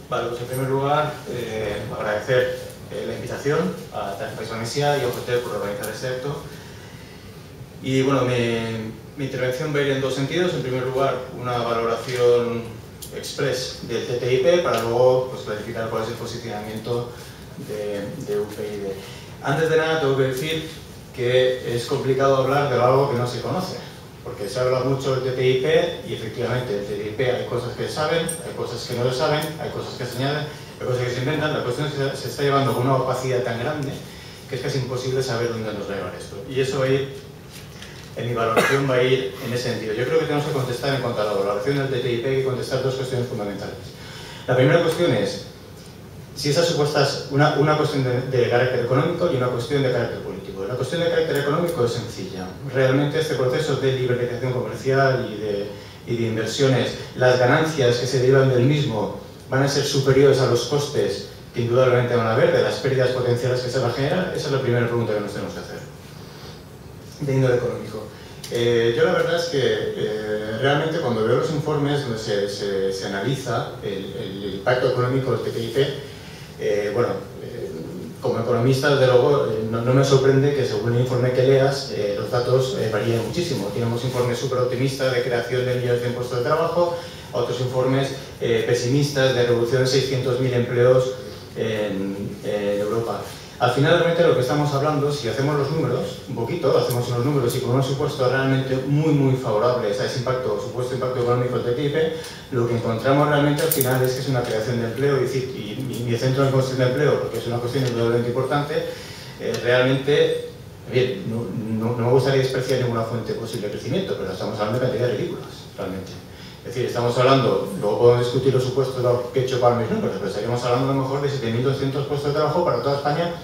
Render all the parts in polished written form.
Vale, pues en primer lugar, agradecer la invitación a País-Manesia y a UGT por organizar este acto. Y bueno, mi intervención va a ir en dos sentidos. En primer lugar, una valoración express del TTIP para luego pues, clarificar cuál es el posicionamiento de UPyD. Antes de nada, tengo que decir que es complicado hablar de algo que no se conoce, porque se habla mucho del TTIP y efectivamente del TTIP hay cosas que se saben, hay cosas que no se saben, hay cosas que se añaden, hay cosas que se inventan. La cuestión es que se está llevando con una opacidad tan grande que es casi imposible saber dónde nos va a llevar esto. Y eso va a ir, en mi valoración va a ir en ese sentido. Yo creo que tenemos que contestar en cuanto a la valoración del TTIP, hay que contestar dos cuestiones fundamentales. La primera cuestión es si esas supuestas, una cuestión de carácter económico y una cuestión de carácter político. La cuestión de carácter económico es sencilla. Realmente este proceso de liberalización comercial y de inversiones, las ganancias que se derivan del mismo van a ser superiores a los costes que indudablemente van a haber, de las pérdidas potenciales que se van a generar. Esa es la primera pregunta que nos tenemos que hacer, de índole económico. Yo la verdad es que realmente cuando veo los informes donde se analiza el impacto económico del TTIP, como economista, desde luego, no me sorprende que según el informe que leas, los datos varíen muchísimo. Tenemos informes súper optimistas de creación de millones de puestos de trabajo, otros informes pesimistas de reducción de 600.000 empleos en Europa. Al final, realmente, lo que estamos hablando, si hacemos los números, un poquito, hacemos unos números y con unos supuestos realmente muy favorables a ese supuesto impacto económico del TTIP, lo que encontramos realmente al final es que es una creación de empleo, y mi centro en cuestión de empleo, porque es una cuestión indudablemente importante, realmente, bien, no me gustaría despreciar ninguna fuente posible de crecimiento, pero estamos hablando de cantidades ridículas, realmente. Es decir, estamos hablando, luego podemos discutir los supuestos de lo que he hecho para mis números, pero estaríamos hablando a lo mejor de 7.200 puestos de trabajo para toda España,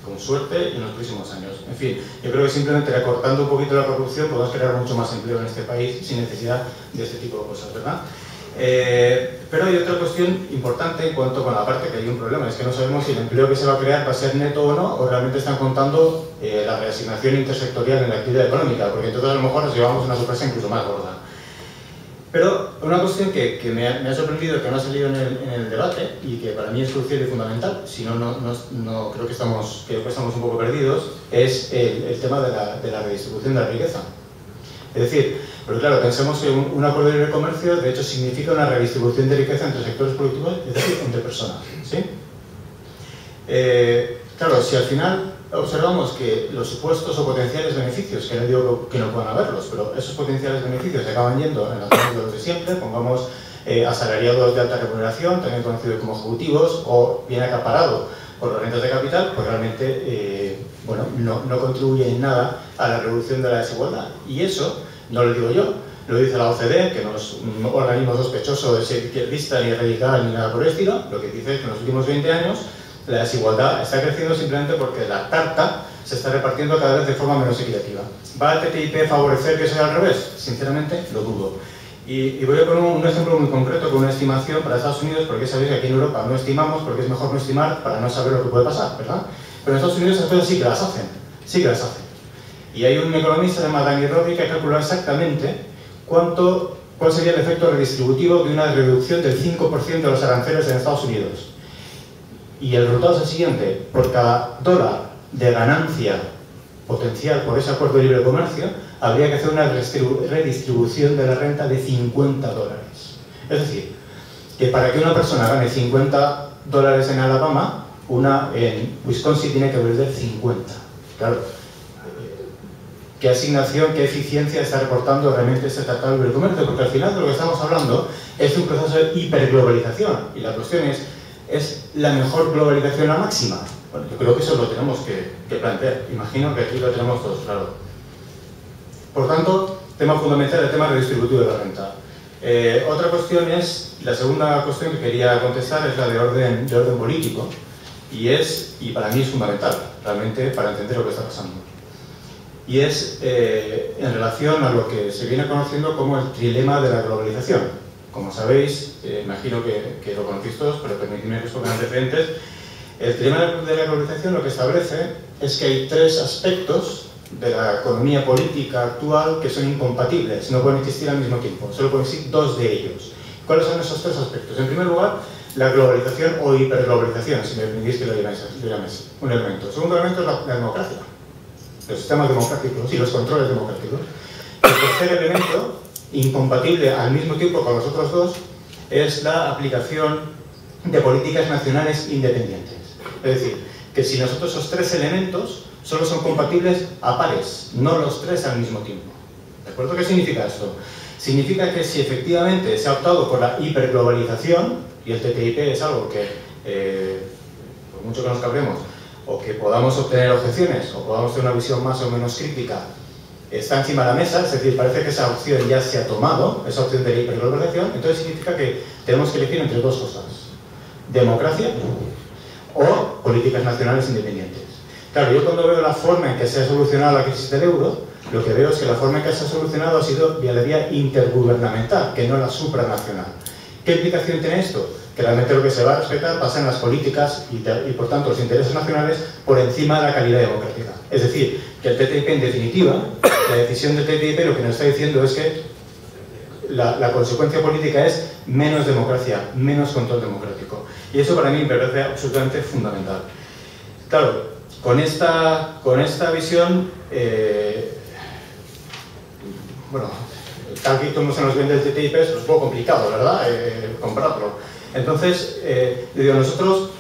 con suerte, en los próximos años. En fin, yo creo que simplemente recortando un poquito la corrupción podemos crear mucho más empleo en este país sin necesidad de este tipo de cosas, ¿verdad? Pero hay otra cuestión importante en cuanto con la parte que hay un problema, es que no sabemos si el empleo que se va a crear va a ser neto o no, o realmente están contando la reasignación intersectorial en la actividad económica, porque entonces a lo mejor nos llevamos una sorpresa incluso más gorda. Pero una cuestión que me ha sorprendido, que no ha salido en el debate y que para mí es crucial y fundamental, si no creo que estamos un poco perdidos, es el tema de la redistribución de la riqueza. Es decir, pero claro, pensemos que un acuerdo de libre comercio de hecho significa una redistribución de riqueza entre sectores productivos, es decir, entre personas, ¿sí? Claro, si al final observamos que los supuestos o potenciales beneficios, que no digo que no puedan haberlos, pero esos potenciales beneficios se acaban yendo en la zona de los de siempre, pongamos asalariados de alta remuneración, también conocidos como ejecutivos, o bien acaparado por las rentas de capital, pues realmente no contribuye en nada a la reducción de la desigualdad. Y eso no lo digo yo, lo dice la OCDE, que no es un organismo sospechoso de ser izquierdista ni radical ni nada por el estilo. Lo que dice es que en los últimos 20 años la desigualdad está creciendo simplemente porque la tarta se está repartiendo cada vez de forma menos equitativa. ¿Va el TTIP a favorecer que sea al revés? Sinceramente, lo dudo. Y voy a poner un ejemplo muy concreto con una estimación para Estados Unidos, porque sabéis que aquí en Europa no estimamos, porque es mejor no estimar para no saber lo que puede pasar, ¿verdad? Pero en Estados Unidos esas cosas sí que las hacen. Y hay un economista llamado Daniel Robbie que ha calculado exactamente cuál sería el efecto redistributivo de una reducción del 5% de los aranceles en Estados Unidos. Y el resultado es el siguiente: por cada dólar de ganancia potencial por ese acuerdo de libre comercio, habría que hacer una redistribución de la renta de $50. Es decir, que para que una persona gane $50 en Alabama, una en Wisconsin tiene que perder 50. Claro, ¿qué asignación, qué eficiencia está reportando realmente este tratado de libre comercio? Porque al final de lo que estamos hablando es un proceso de hiperglobalización, y la cuestión ¿es la mejor globalización la máxima? Bueno, yo creo que eso lo tenemos que plantear. Imagino que aquí lo tenemos todos claro. Por tanto, tema fundamental, el tema redistributivo de la renta. Otra cuestión es, la segunda cuestión que quería contestar es la de orden político, y para mí es fundamental, realmente, para entender lo que está pasando. Y es en relación a lo que se viene conociendo como el trilema de la globalización. Como sabéis, imagino que lo conocéis todos, pero permitidme que os ponga antecedentes. El trilema de la globalización lo que establece es que hay tres aspectos de la economía política actual que son incompatibles, no pueden existir al mismo tiempo, solo pueden existir dos de ellos. ¿Cuáles son esos tres aspectos? En primer lugar, la globalización o hiperglobalización, si me permitís que lo llaméis un elemento. El segundo elemento es la democracia, los sistemas democráticos y los controles democráticos. El tercer elemento, incompatible al mismo tiempo con los otros dos, es la aplicación de políticas nacionales independientes. Es decir, que si nosotros esos tres elementos solo son compatibles a pares, no los tres al mismo tiempo. ¿De acuerdo? ¿Qué significa esto? Significa que si efectivamente se ha optado por la hiperglobalización, y el TTIP es algo que, por mucho que nos cabremos, o que podamos obtener objeciones, o podamos tener una visión más o menos crítica, está encima de la mesa, es decir, parece que esa opción ya se ha tomado, esa opción de la hiperglobalización, entonces significa que tenemos que elegir entre dos cosas: democracia o políticas nacionales independientes. Claro, yo cuando veo la forma en que se ha solucionado la crisis del euro, lo que veo es que la forma en que se ha solucionado ha sido vía la vía intergubernamental, que no la supranacional. ¿Qué implicación tiene esto? Que realmente lo que se va a respetar pasa en las políticas y por tanto los intereses nacionales por encima de la calidad democrática. Es decir, que el TTIP en definitiva, la decisión del TTIP lo que nos está diciendo es que la consecuencia política es menos democracia, menos control democrático. Y eso para mí me parece absolutamente fundamental. Claro, con esta visión, bueno, tal que como se nos vende el TTIP es un poco complicado, ¿verdad? Comprarlo. Entonces, digo, nosotros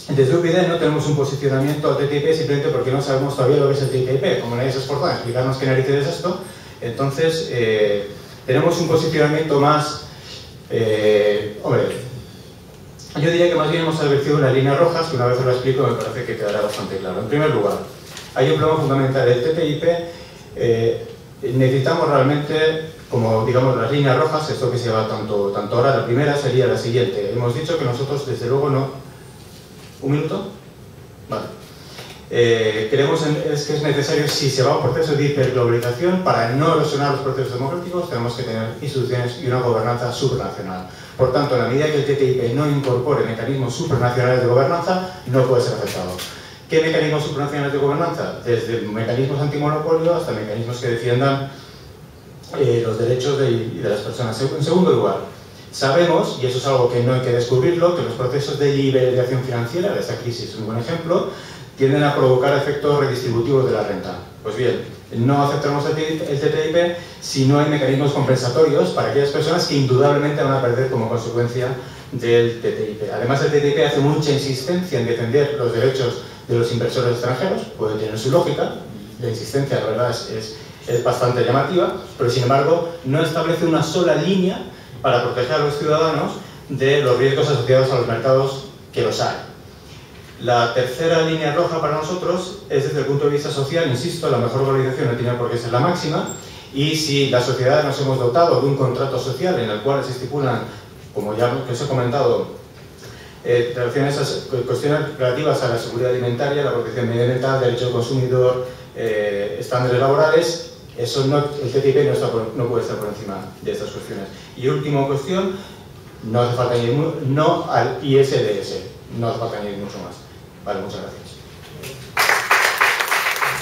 desde UPyD no tenemos un posicionamiento al TTIP simplemente porque no sabemos todavía lo que es el TTIP. Como nadie se esforzó en explicarnos qué narices es esto, entonces tenemos un posicionamiento más... hombre, yo diría que más bien hemos establecido unas líneas rojas, que una vez os lo explico me parece que quedará bastante claro. En primer lugar, hay un problema fundamental del TTIP. Necesitamos realmente, como digamos, las líneas rojas, esto que se lleva tanto ahora. La primera sería la siguiente. Hemos dicho que nosotros, desde luego, no... ¿Un minuto? Vale. Creemos que es necesario, si se va a un proceso de hiperglobalización, para no erosionar los procesos democráticos, tenemos que tener instituciones y una gobernanza supranacional. Por tanto, en la medida que el TTIP no incorpore mecanismos supranacionales de gobernanza, no puede ser aceptado. ¿Qué mecanismos supranacionales de gobernanza? Desde mecanismos antimonopolio hasta mecanismos que defiendan los derechos de las personas. En segundo lugar, sabemos, y eso es algo que no hay que descubrirlo, que los procesos de liberalización financiera, de esta crisis es un buen ejemplo, tienden a provocar efectos redistributivos de la renta. Pues bien, no aceptamos el TTIP si no hay mecanismos compensatorios para aquellas personas que indudablemente van a perder como consecuencia del TTIP. Además, el TTIP hace mucha insistencia en defender los derechos de los inversores extranjeros, puede tener su lógica, la insistencia, la verdad, es bastante llamativa, pero sin embargo no establece una sola línea para proteger a los ciudadanos de los riesgos asociados a los mercados que los hay. La tercera línea roja para nosotros es desde el punto de vista social. Insisto, la mejor globalización no tiene por qué ser la máxima, y si la sociedad nos hemos dotado de un contrato social en el cual se estipulan, como ya os he comentado, cuestiones relativas a la seguridad alimentaria, la protección medioambiental, derecho del consumidor, estándares laborales, eso el TTIP no puede estar por encima de estas cuestiones. Y última cuestión, no hace falta añadir no al ISDS, no hace falta añadir mucho más. Vale, muchas gracias.